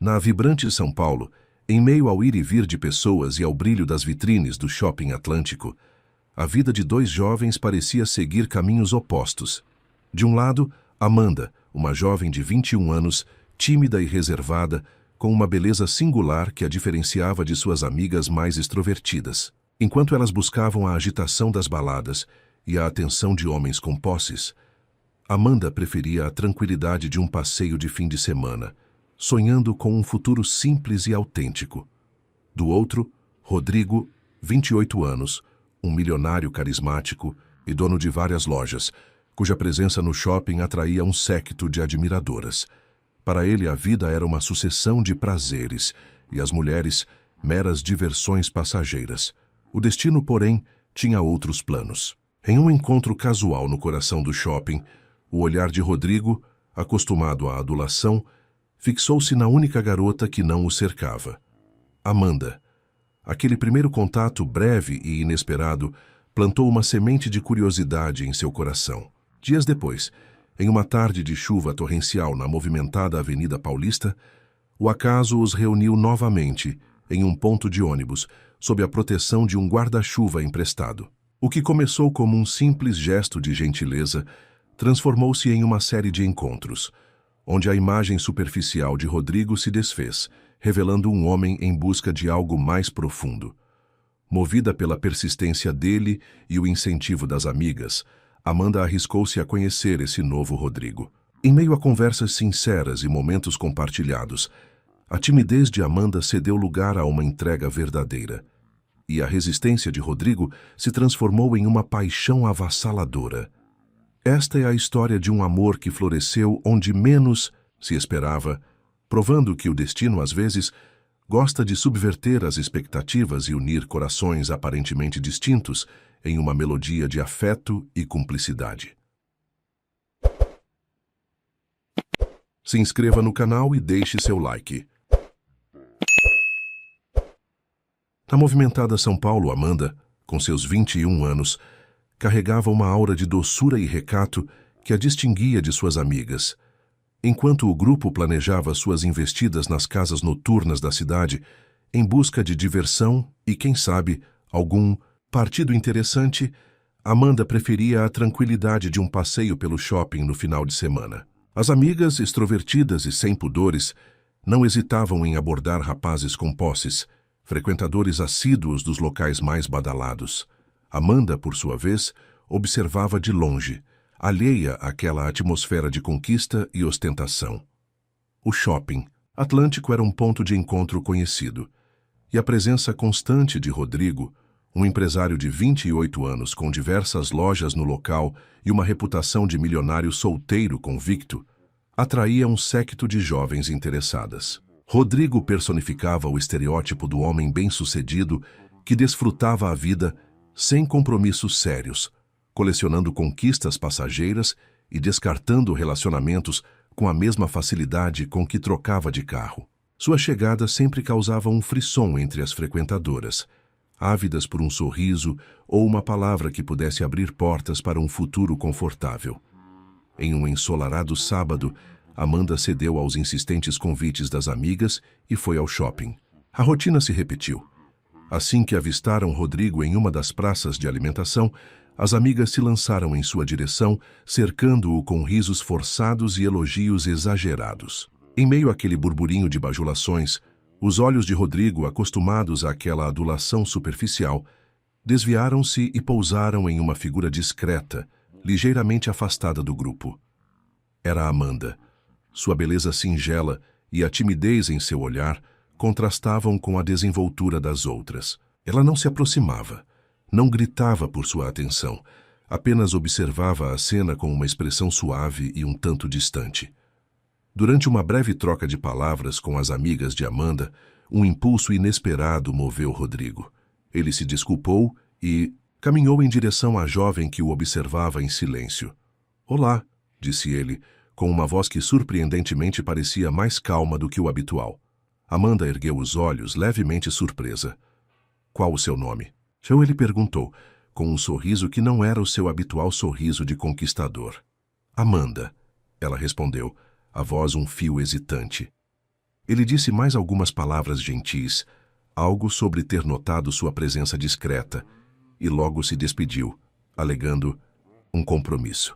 Na vibrante São Paulo, em meio ao ir e vir de pessoas e ao brilho das vitrines do Shopping Atlântico, a vida de dois jovens parecia seguir caminhos opostos. De um lado, Amanda, uma jovem de 21 anos, tímida e reservada, com uma beleza singular que a diferenciava de suas amigas mais extrovertidas. Enquanto elas buscavam a agitação das baladas e a atenção de homens com posses, Amanda preferia a tranquilidade de um passeio de fim de semana, sonhando com um futuro simples e autêntico. Do outro, Rodrigo, 28 anos, um milionário carismático e dono de várias lojas, cuja presença no shopping atraía um séquito de admiradoras. Para ele, a vida era uma sucessão de prazeres e as mulheres, meras diversões passageiras. O destino, porém, tinha outros planos. Em um encontro casual no coração do shopping, o olhar de Rodrigo, acostumado à adulação, fixou-se na única garota que não o cercava. Amanda. Aquele primeiro contato breve e inesperado plantou uma semente de curiosidade em seu coração. Dias depois, em uma tarde de chuva torrencial na movimentada Avenida Paulista, o acaso os reuniu novamente em um ponto de ônibus, sob a proteção de um guarda-chuva emprestado. O que começou como um simples gesto de gentileza transformou-se em uma série de encontros, onde a imagem superficial de Rodrigo se desfez, revelando um homem em busca de algo mais profundo. Movida pela persistência dele e o incentivo das amigas, Amanda arriscou-se a conhecer esse novo Rodrigo. Em meio a conversas sinceras e momentos compartilhados, a timidez de Amanda cedeu lugar a uma entrega verdadeira, e a resistência de Rodrigo se transformou em uma paixão avassaladora. Esta é a história de um amor que floresceu onde menos se esperava, provando que o destino, às vezes, gosta de subverter as expectativas e unir corações aparentemente distintos em uma melodia de afeto e cumplicidade. Se inscreva no canal e deixe seu like. Na movimentada São Paulo, Amanda, com seus 21 anos, carregava uma aura de doçura e recato que a distinguia de suas amigas. Enquanto o grupo planejava suas investidas nas casas noturnas da cidade, em busca de diversão e, quem sabe, algum partido interessante, Amanda preferia a tranquilidade de um passeio pelo shopping no final de semana. As amigas, extrovertidas e sem pudores, não hesitavam em abordar rapazes com posses, frequentadores assíduos dos locais mais badalados. Amanda, por sua vez, observava de longe, alheia àquela atmosfera de conquista e ostentação. O shopping Atlântico era um ponto de encontro conhecido, e a presença constante de Rodrigo, um empresário de 28 anos com diversas lojas no local e uma reputação de milionário solteiro convicto, atraía um séquito de jovens interessadas. Rodrigo personificava o estereótipo do homem bem-sucedido que desfrutava a vida sem compromissos sérios, colecionando conquistas passageiras e descartando relacionamentos com a mesma facilidade com que trocava de carro. Sua chegada sempre causava um frisson entre as frequentadoras, ávidas por um sorriso ou uma palavra que pudesse abrir portas para um futuro confortável. Em um ensolarado sábado, Amanda cedeu aos insistentes convites das amigas e foi ao shopping. A rotina se repetiu. Assim que avistaram Rodrigo em uma das praças de alimentação, as amigas se lançaram em sua direção, cercando-o com risos forçados e elogios exagerados. Em meio àquele burburinho de bajulações, os olhos de Rodrigo, acostumados àquela adulação superficial, desviaram-se e pousaram em uma figura discreta, ligeiramente afastada do grupo. Era Amanda. Sua beleza singela e a timidez em seu olhar contrastavam com a desenvoltura das outras. Ela não se aproximava, não gritava por sua atenção, apenas observava a cena com uma expressão suave e um tanto distante. Durante uma breve troca de palavras com as amigas de Amanda, um impulso inesperado moveu Rodrigo. Ele se desculpou e caminhou em direção à jovem que o observava em silêncio. "Olá", disse ele, com uma voz que surpreendentemente parecia mais calma do que o habitual. Amanda ergueu os olhos, levemente surpresa. "Qual o seu nome?" Ele perguntou, com um sorriso que não era o seu habitual sorriso de conquistador. "Amanda", ela respondeu, a voz um fio hesitante. Ele disse mais algumas palavras gentis, algo sobre ter notado sua presença discreta, e logo se despediu, alegando um compromisso.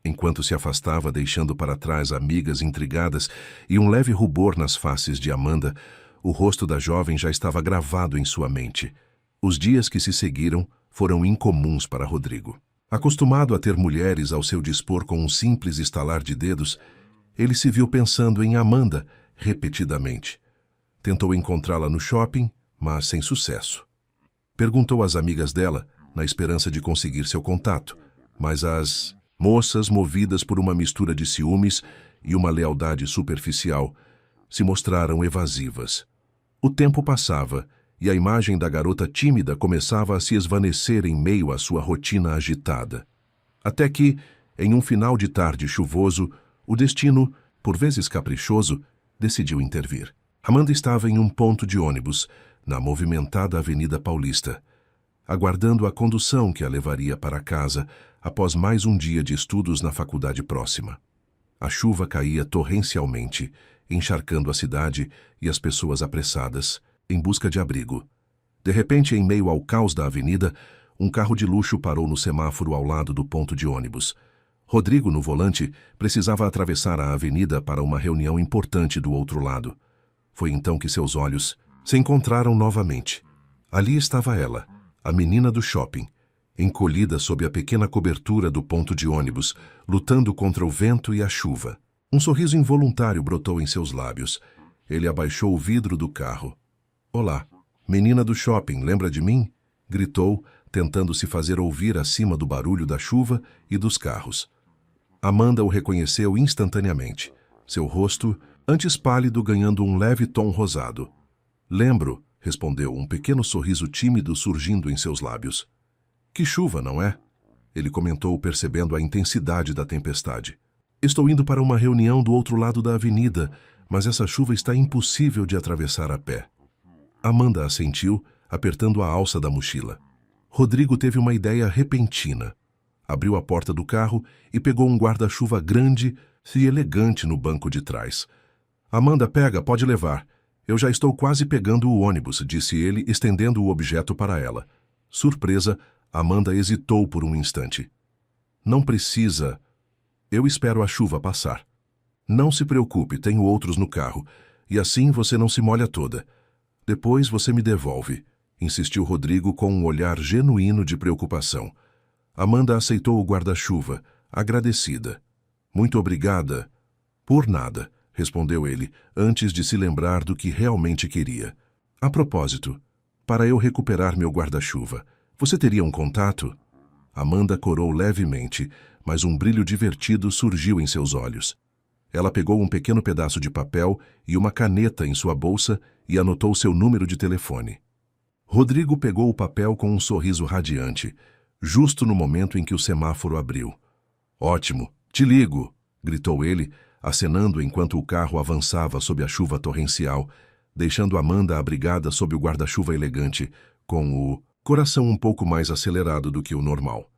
Enquanto se afastava, deixando para trás amigas intrigadas e um leve rubor nas faces de Amanda, o rosto da jovem já estava gravado em sua mente. Os dias que se seguiram foram incomuns para Rodrigo. Acostumado a ter mulheres ao seu dispor com um simples estalar de dedos, ele se viu pensando em Amanda repetidamente. Tentou encontrá-la no shopping, mas sem sucesso. Perguntou às amigas dela, na esperança de conseguir seu contato, mas as moças, movidas por uma mistura de ciúmes e uma lealdade superficial, se mostraram evasivas. O tempo passava e a imagem da garota tímida começava a se esvanecer em meio à sua rotina agitada. Até que, em um final de tarde chuvoso, o destino, por vezes caprichoso, decidiu intervir. Amanda estava em um ponto de ônibus, na movimentada Avenida Paulista, aguardando a condução que a levaria para casa após mais um dia de estudos na faculdade próxima. A chuva caía torrencialmente, encharcando a cidade e as pessoas apressadas, em busca de abrigo. De repente, em meio ao caos da avenida, um carro de luxo parou no semáforo ao lado do ponto de ônibus. Rodrigo, no volante, precisava atravessar a avenida para uma reunião importante do outro lado. Foi então que seus olhos se encontraram novamente. Ali estava ela, a menina do shopping, encolhida sob a pequena cobertura do ponto de ônibus, lutando contra o vento e a chuva. Um sorriso involuntário brotou em seus lábios. Ele abaixou o vidro do carro. "Olá, menina do shopping, lembra de mim?" gritou, tentando se fazer ouvir acima do barulho da chuva e dos carros. Amanda o reconheceu instantaneamente, seu rosto, antes pálido, ganhando um leve tom rosado. "Lembro", respondeu, um pequeno sorriso tímido surgindo em seus lábios. "Que chuva, não é?" ele comentou, percebendo a intensidade da tempestade. "Estou indo para uma reunião do outro lado da avenida, mas essa chuva está impossível de atravessar a pé." Amanda assentiu, apertando a alça da mochila. Rodrigo teve uma ideia repentina. Abriu a porta do carro e pegou um guarda-chuva grande e elegante no banco de trás. "Amanda, pega, pode levar. Eu já estou quase pegando o ônibus", disse ele, estendendo o objeto para ela. Surpresa, Amanda hesitou por um instante. "Não precisa. Eu espero a chuva passar." "Não se preocupe, tenho outros no carro. E assim você não se molha toda. Depois você me devolve", insistiu Rodrigo com um olhar genuíno de preocupação. Amanda aceitou o guarda-chuva, agradecida. "Muito obrigada." "Por nada", respondeu ele, antes de se lembrar do que realmente queria. "A propósito, para eu recuperar meu guarda-chuva, você teria um contato?" Amanda corou levemente, mas um brilho divertido surgiu em seus olhos. Ela pegou um pequeno pedaço de papel e uma caneta em sua bolsa e anotou seu número de telefone. Rodrigo pegou o papel com um sorriso radiante, justo no momento em que o semáforo abriu. "Ótimo, te ligo", gritou ele, acenando enquanto o carro avançava sob a chuva torrencial, deixando Amanda abrigada sob o guarda-chuva elegante, com o coração um pouco mais acelerado do que o normal.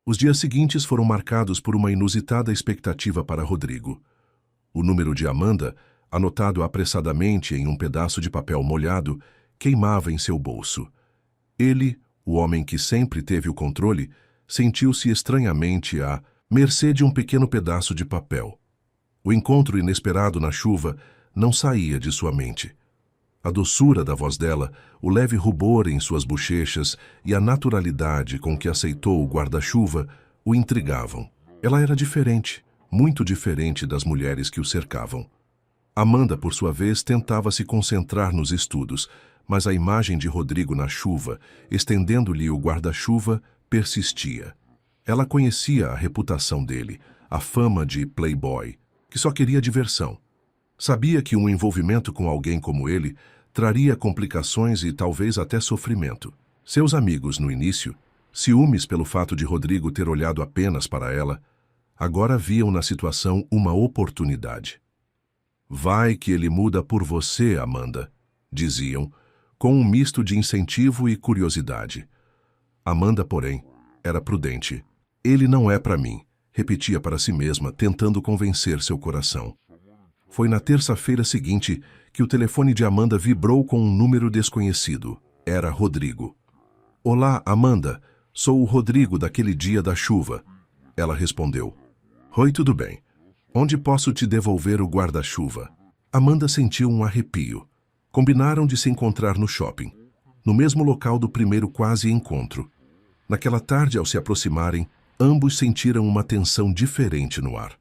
Os dias seguintes foram marcados por uma inusitada expectativa para Rodrigo. O número de Amanda, anotado apressadamente em um pedaço de papel molhado, queimava em seu bolso. Ele, o homem que sempre teve o controle, sentiu-se estranhamente à mercê de um pequeno pedaço de papel. O encontro inesperado na chuva não saía de sua mente. A doçura da voz dela, o leve rubor em suas bochechas e a naturalidade com que aceitou o guarda-chuva o intrigavam. Ela era diferente, muito diferente das mulheres que o cercavam. Amanda, por sua vez, tentava se concentrar nos estudos, mas a imagem de Rodrigo na chuva, estendendo-lhe o guarda-chuva, persistia. Ela conhecia a reputação dele, a fama de playboy, que só queria diversão. Sabia que um envolvimento com alguém como ele traria complicações e talvez até sofrimento. Seus amigos, no início, ciúmes pelo fato de Rodrigo ter olhado apenas para ela, agora viam na situação uma oportunidade. "Vai que ele muda por você, Amanda", diziam, com um misto de incentivo e curiosidade. Amanda, porém, era prudente. "Ele não é para mim", repetia para si mesma, tentando convencer seu coração. Foi na terça-feira seguinte que o telefone de Amanda vibrou com um número desconhecido. Era Rodrigo. Olá, Amanda. Sou o Rodrigo daquele dia da chuva. Ela respondeu. Oi, tudo bem. Onde posso te devolver o guarda-chuva? Amanda sentiu um arrepio. Combinaram de se encontrar no shopping, no mesmo local do primeiro quase encontro. Naquela tarde, ao se aproximarem, ambos sentiram uma tensão diferente no ar.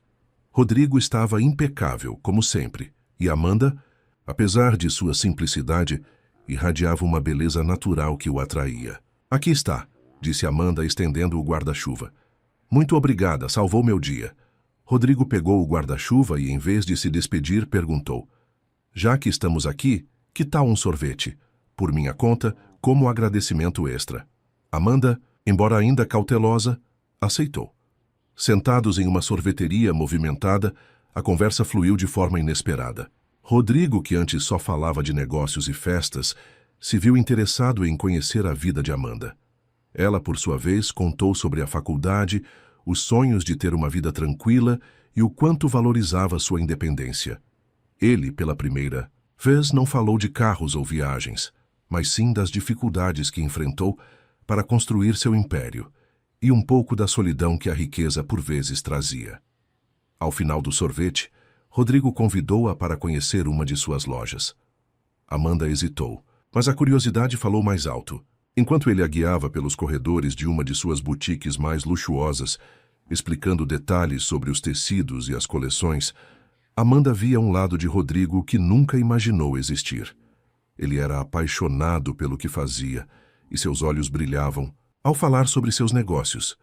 Rodrigo estava impecável, como sempre, e Amanda, apesar de sua simplicidade, irradiava uma beleza natural que o atraía. Aqui está, disse Amanda, estendendo o guarda-chuva. Muito obrigada, salvou meu dia. Rodrigo pegou o guarda-chuva e, em vez de se despedir, perguntou. Já que estamos aqui, que tal um sorvete? Por minha conta, como agradecimento extra. Amanda, embora ainda cautelosa, aceitou. Sentados em uma sorveteria movimentada, a conversa fluiu de forma inesperada. Rodrigo, que antes só falava de negócios e festas, se viu interessado em conhecer a vida de Amanda. Ela, por sua vez, contou sobre a faculdade, os sonhos de ter uma vida tranquila e o quanto valorizava sua independência. Ele, pela primeira vez, não falou de carros ou viagens, mas sim das dificuldades que enfrentou para construir seu império e um pouco da solidão que a riqueza por vezes trazia. Ao final do sorvete, Rodrigo convidou-a para conhecer uma de suas lojas. Amanda hesitou, mas a curiosidade falou mais alto. Enquanto ele a guiava pelos corredores de uma de suas boutiques mais luxuosas, explicando detalhes sobre os tecidos e as coleções, Amanda via um lado de Rodrigo que nunca imaginou existir. Ele era apaixonado pelo que fazia, e seus olhos brilhavam ao falar sobre seus negócios.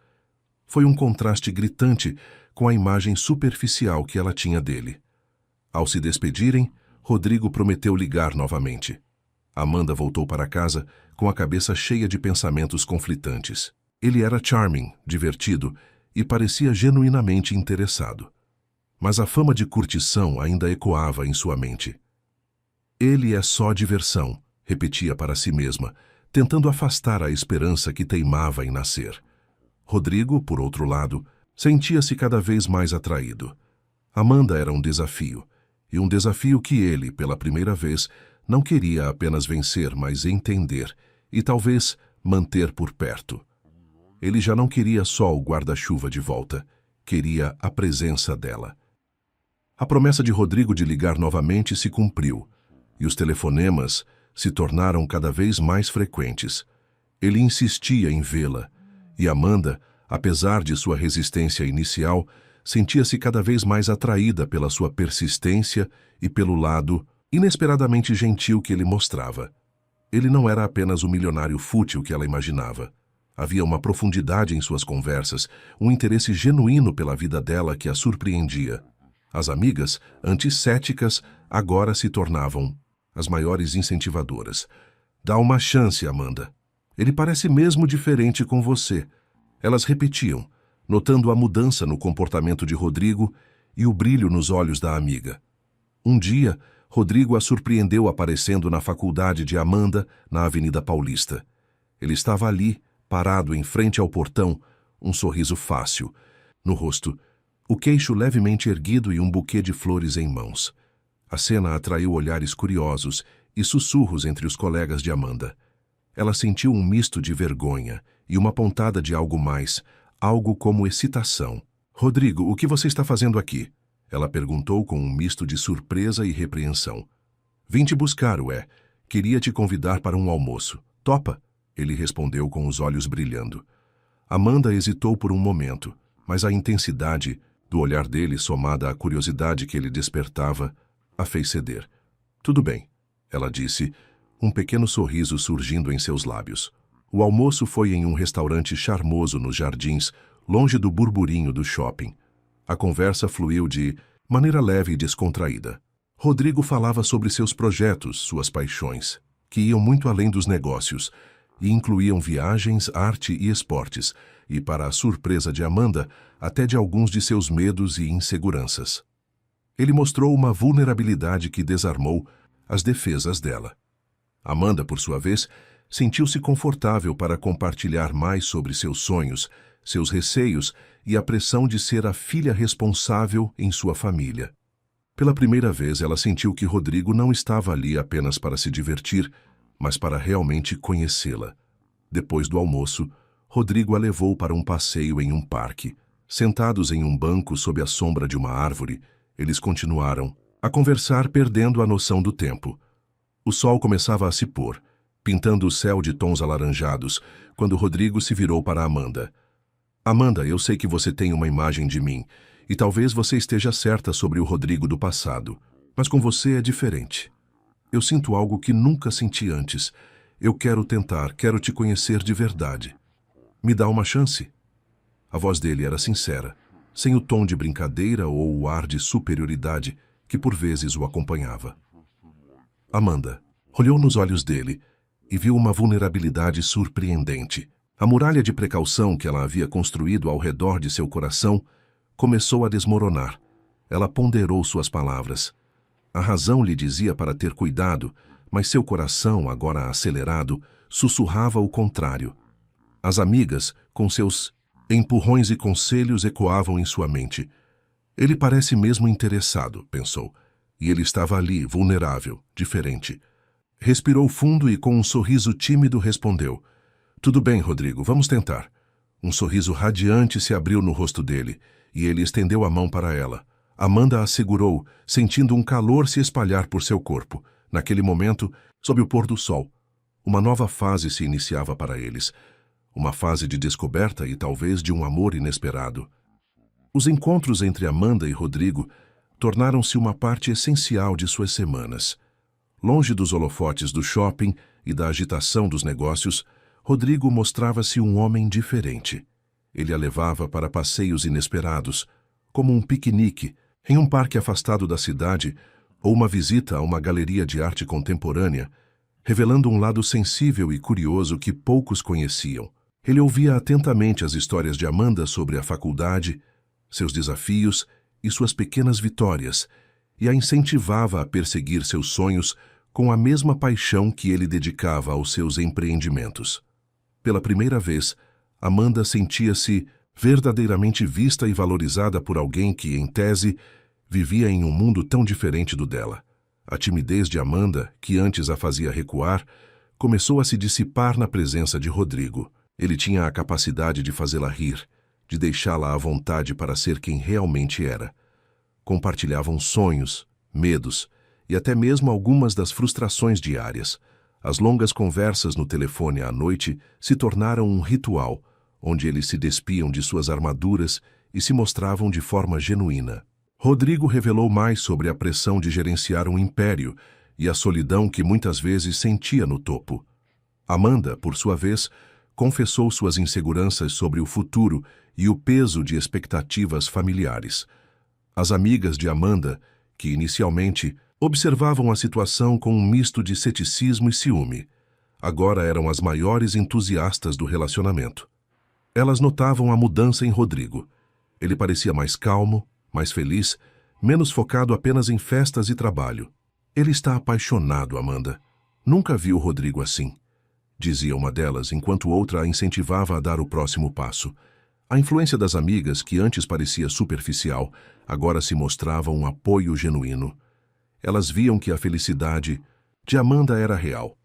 Foi um contraste gritante com a imagem superficial que ela tinha dele. Ao se despedirem, Rodrigo prometeu ligar novamente. Amanda voltou para casa com a cabeça cheia de pensamentos conflitantes. Ele era charming, divertido e parecia genuinamente interessado. Mas a fama de curtição ainda ecoava em sua mente. Ele é só diversão, repetia para si mesma, tentando afastar a esperança que teimava em nascer. Rodrigo, por outro lado, sentia-se cada vez mais atraído. Amanda era um desafio, e um desafio que ele, pela primeira vez, não queria apenas vencer, mas entender e talvez manter por perto. Ele já não queria só o guarda-chuva de volta, queria a presença dela. A promessa de Rodrigo de ligar novamente se cumpriu, e os telefonemas se tornaram cada vez mais frequentes. Ele insistia em vê-la, e Amanda, apesar de sua resistência inicial, sentia-se cada vez mais atraída pela sua persistência e pelo lado inesperadamente gentil que ele mostrava. Ele não era apenas o milionário fútil que ela imaginava. Havia uma profundidade em suas conversas, um interesse genuíno pela vida dela que a surpreendia. As amigas, antes céticas, agora se tornavam as maiores incentivadoras. Dá uma chance, Amanda. Ele parece mesmo diferente com você. Elas repetiam, notando a mudança no comportamento de Rodrigo e o brilho nos olhos da amiga. Um dia, Rodrigo a surpreendeu aparecendo na faculdade de Amanda, na Avenida Paulista. Ele estava ali, parado em frente ao portão, um sorriso fácil. No rosto, o queixo levemente erguido e um buquê de flores em mãos. A cena atraiu olhares curiosos e sussurros entre os colegas de Amanda. Ela sentiu um misto de vergonha e uma pontada de algo mais, algo como excitação. Rodrigo, o que você está fazendo aqui? Ela perguntou com um misto de surpresa e repreensão. Vim te buscar, ué. Queria te convidar para um almoço. Topa? Ele respondeu com os olhos brilhando. Amanda hesitou por um momento, mas a intensidade do olhar dele, somada à curiosidade que ele despertava, a fez ceder. Tudo bem, ela disse, um pequeno sorriso surgindo em seus lábios. O almoço foi em um restaurante charmoso nos jardins, longe do burburinho do shopping. A conversa fluiu de maneira leve e descontraída. Rodrigo falava sobre seus projetos, suas paixões, que iam muito além dos negócios, e incluíam viagens, arte e esportes, e, para a surpresa de Amanda, até de alguns de seus medos e inseguranças. Ele mostrou uma vulnerabilidade que desarmou as defesas dela. Amanda, por sua vez, sentiu-se confortável para compartilhar mais sobre seus sonhos, seus receios e a pressão de ser a filha responsável em sua família. Pela primeira vez, ela sentiu que Rodrigo não estava ali apenas para se divertir, mas para realmente conhecê-la. Depois do almoço, Rodrigo a levou para um passeio em um parque. Sentados em um banco sob a sombra de uma árvore, eles continuaram a conversar, perdendo a noção do tempo. O sol começava a se pôr, pintando o céu de tons alaranjados, quando Rodrigo se virou para Amanda. Amanda, eu sei que você tem uma imagem de mim, e talvez você esteja certa sobre o Rodrigo do passado, mas com você é diferente. Eu sinto algo que nunca senti antes. Eu quero tentar, quero te conhecer de verdade. Me dá uma chance? A voz dele era sincera, sem o tom de brincadeira ou o ar de superioridade que por vezes o acompanhava. Amanda olhou nos olhos dele e viu uma vulnerabilidade surpreendente. A muralha de precaução que ela havia construído ao redor de seu coração começou a desmoronar. Ela ponderou suas palavras. A razão lhe dizia para ter cuidado, mas seu coração, agora acelerado, sussurrava o contrário. As amigas, com seus empurrões e conselhos, ecoavam em sua mente. Ele parece mesmo interessado, pensou. E ele estava ali, vulnerável, diferente. Respirou fundo e com um sorriso tímido respondeu: Tudo bem, Rodrigo, vamos tentar. Um sorriso radiante se abriu no rosto dele, e ele estendeu a mão para ela. Amanda a segurou, sentindo um calor se espalhar por seu corpo. Naquele momento, sob o pôr do sol, uma nova fase se iniciava para eles. Uma fase de descoberta e talvez de um amor inesperado. Os encontros entre Amanda e Rodrigo tornaram-se uma parte essencial de suas semanas. Longe dos holofotes do shopping e da agitação dos negócios, Rodrigo mostrava-se um homem diferente. Ele a levava para passeios inesperados, como um piquenique em um parque afastado da cidade ou uma visita a uma galeria de arte contemporânea, revelando um lado sensível e curioso que poucos conheciam. Ele ouvia atentamente as histórias de Amanda sobre a faculdade, seus desafios e suas pequenas vitórias, e a incentivava a perseguir seus sonhos com a mesma paixão que ele dedicava aos seus empreendimentos. Pela primeira vez, Amanda sentia-se verdadeiramente vista e valorizada por alguém que, em tese, vivia em um mundo tão diferente do dela. A timidez de Amanda, que antes a fazia recuar, começou a se dissipar na presença de Rodrigo. Ele tinha a capacidade de fazê-la rir, de deixá-la à vontade para ser quem realmente era. Compartilhavam sonhos, medos e até mesmo algumas das frustrações diárias. As longas conversas no telefone à noite se tornaram um ritual, onde eles se despiam de suas armaduras e se mostravam de forma genuína. Rodrigo revelou mais sobre a pressão de gerenciar um império e a solidão que muitas vezes sentia no topo. Amanda, por sua vez, confessou suas inseguranças sobre o futuro e o peso de expectativas familiares. As amigas de Amanda, que inicialmente observavam a situação com um misto de ceticismo e ciúme, agora eram as maiores entusiastas do relacionamento. Elas notavam a mudança em Rodrigo. Ele parecia mais calmo, mais feliz, menos focado apenas em festas e trabalho. Ele está apaixonado, Amanda. Nunca vi o Rodrigo assim, dizia uma delas, enquanto outra a incentivava a dar o próximo passo. A influência das amigas, que antes parecia superficial, agora se mostrava um apoio genuíno. Elas viam que a felicidade de Amanda era real,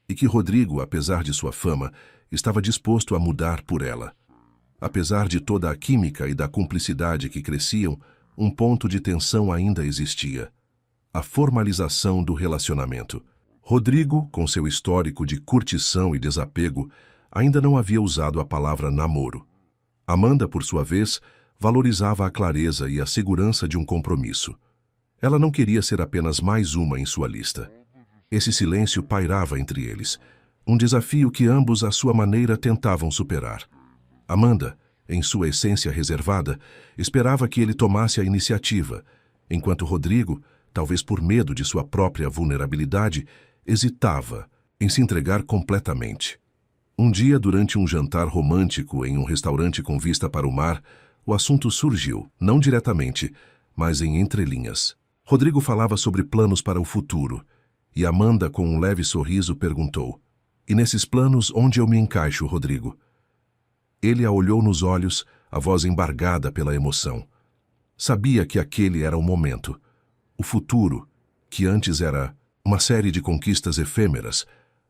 e que Rodrigo, apesar de sua fama, estava disposto a mudar por ela. Apesar de toda a química e da cumplicidade que cresciam, um ponto de tensão ainda existia: a formalização do relacionamento. Rodrigo, com seu histórico de curtição e desapego, ainda não havia usado a palavra namoro. Amanda, por sua vez, valorizava a clareza e a segurança de um compromisso. Ela não queria ser apenas mais uma em sua lista. Esse silêncio pairava entre eles, um desafio que ambos, à sua maneira, tentavam superar. Amanda, em sua essência reservada, esperava que ele tomasse a iniciativa, enquanto Rodrigo, talvez por medo de sua própria vulnerabilidade, hesitava em se entregar completamente. Um dia, durante um jantar romântico em um restaurante com vista para o mar, o assunto surgiu, não diretamente, mas em entrelinhas. Rodrigo falava sobre planos para o futuro, e Amanda, com um leve sorriso, perguntou: "E nesses planos, onde eu me encaixo, Rodrigo?" Ele a olhou nos olhos, a voz embargada pela emoção. Sabia que aquele era o O futuro, que antes era uma série de conquistas efêmeras,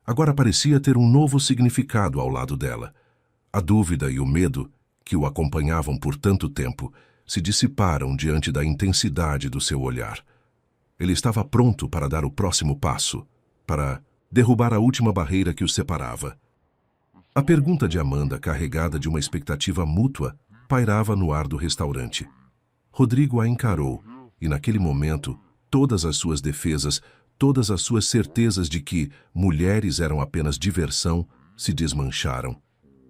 agora parecia ter um novo significado ao lado dela. A dúvida e o medo, que o acompanhavam por tanto tempo, se dissiparam diante da intensidade do seu olhar. Ele estava pronto para dar o próximo passo, para derrubar a última barreira que os separava. A pergunta de Amanda, carregada de uma expectativa mútua, pairava no ar do restaurante. Rodrigo a encarou, e naquele momento, todas as suas defesas, todas as suas certezas de que mulheres eram apenas diversão, se desmancharam.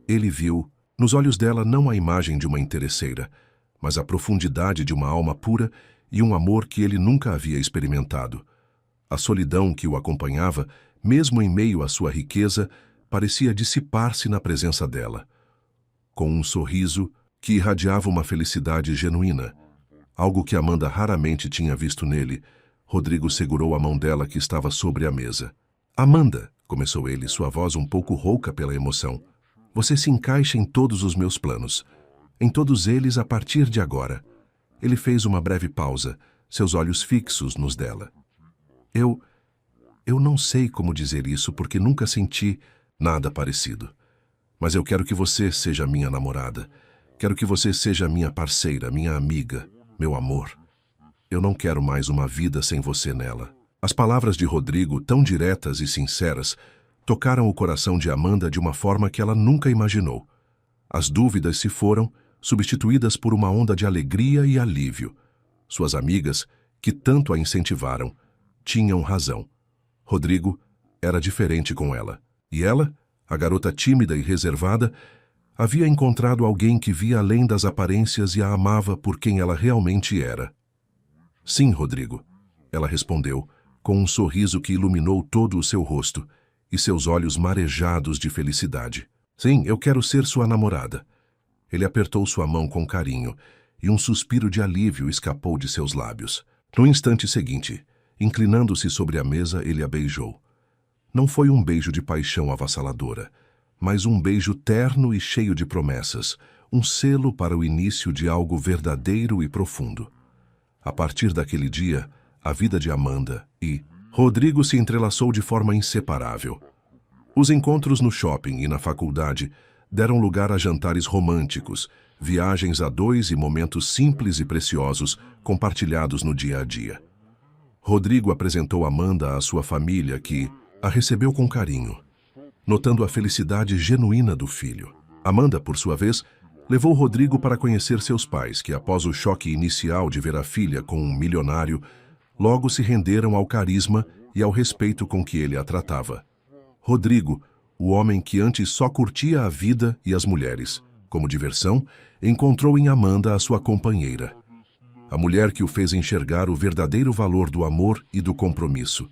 Ele viu, nos olhos dela, não a imagem de uma interesseira, mas a profundidade de uma alma pura e um amor que ele nunca havia experimentado. A solidão que o acompanhava, mesmo em meio à sua riqueza, parecia dissipar-se na presença dela. Com um sorriso que irradiava uma felicidade genuína, algo que Amanda raramente tinha visto nele, Rodrigo segurou a mão dela que estava sobre a mesa. "Amanda", começou ele, sua voz um pouco rouca pela emoção, "você se encaixa em todos os meus planos. Em todos eles a partir de agora." Ele fez uma breve pausa, seus olhos fixos nos dela. Eu não sei como dizer isso porque nunca senti nada parecido. Mas eu quero que você seja minha namorada. Quero que você seja minha parceira, minha amiga, meu amor. Eu não quero mais uma vida sem você nela." As palavras de Rodrigo, tão diretas e sinceras, tocaram o coração de Amanda de uma forma que ela nunca imaginou. As dúvidas se foram, substituídas por uma onda de alegria e alívio. Suas amigas, que tanto a incentivaram, tinham razão. Rodrigo era diferente com ela. E ela, a garota tímida e reservada, havia encontrado alguém que via além das aparências e a amava por quem ela realmente era. "Sim, Rodrigo", ela respondeu, com um sorriso que iluminou todo o seu rosto e seus olhos marejados de felicidade. "Sim, eu quero ser sua namorada." Ele apertou sua mão com carinho e um suspiro de alívio escapou de seus lábios. No instante seguinte, inclinando-se sobre a mesa, ele a beijou. Não foi um beijo de paixão avassaladora, mas um beijo terno e cheio de promessas, um selo para o início de algo verdadeiro e profundo. A partir daquele dia, a vida de Amanda e Rodrigo se entrelaçou de forma inseparável. Os encontros no shopping e na faculdade deram lugar a jantares românticos, viagens a dois e momentos simples e preciosos compartilhados no dia a dia. Rodrigo apresentou Amanda à sua família, que a recebeu com carinho, notando a felicidade genuína do filho. Amanda, por sua vez, levou Rodrigo para conhecer seus pais, que após o choque inicial de ver a filha com um milionário, logo se renderam ao carisma e ao respeito com que ele a tratava. Rodrigo, o homem que antes só curtia a vida e as mulheres, como diversão, encontrou em Amanda a sua companheira. A mulher que o fez enxergar o verdadeiro valor do amor e do compromisso.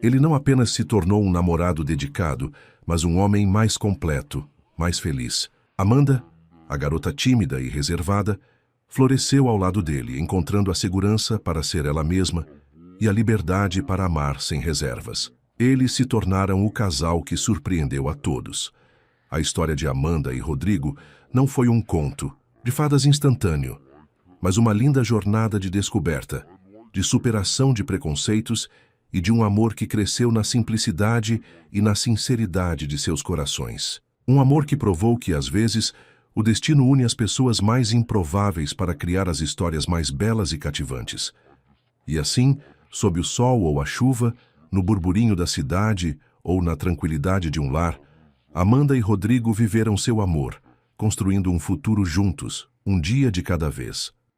Ele não apenas se tornou um namorado dedicado, mas um homem mais completo, mais feliz. Amanda, a garota tímida e reservada, floresceu ao lado dele, encontrando a segurança para ser ela mesma e a liberdade para amar sem reservas. Eles se tornaram o casal que surpreendeu a todos. A história de Amanda e Rodrigo não foi um conto de fadas instantâneo, mas uma linda jornada de descoberta, de superação de preconceitos e de um amor que cresceu na simplicidade e na sinceridade de seus corações. Um amor que provou que, às vezes, o destino une as pessoas mais improváveis para criar as histórias mais belas e cativantes. E assim, sob o sol ou a chuva, no burburinho da cidade ou na tranquilidade de um lar, Amanda e Rodrigo viveram seu amor, construindo um futuro juntos, um dia de cada vez.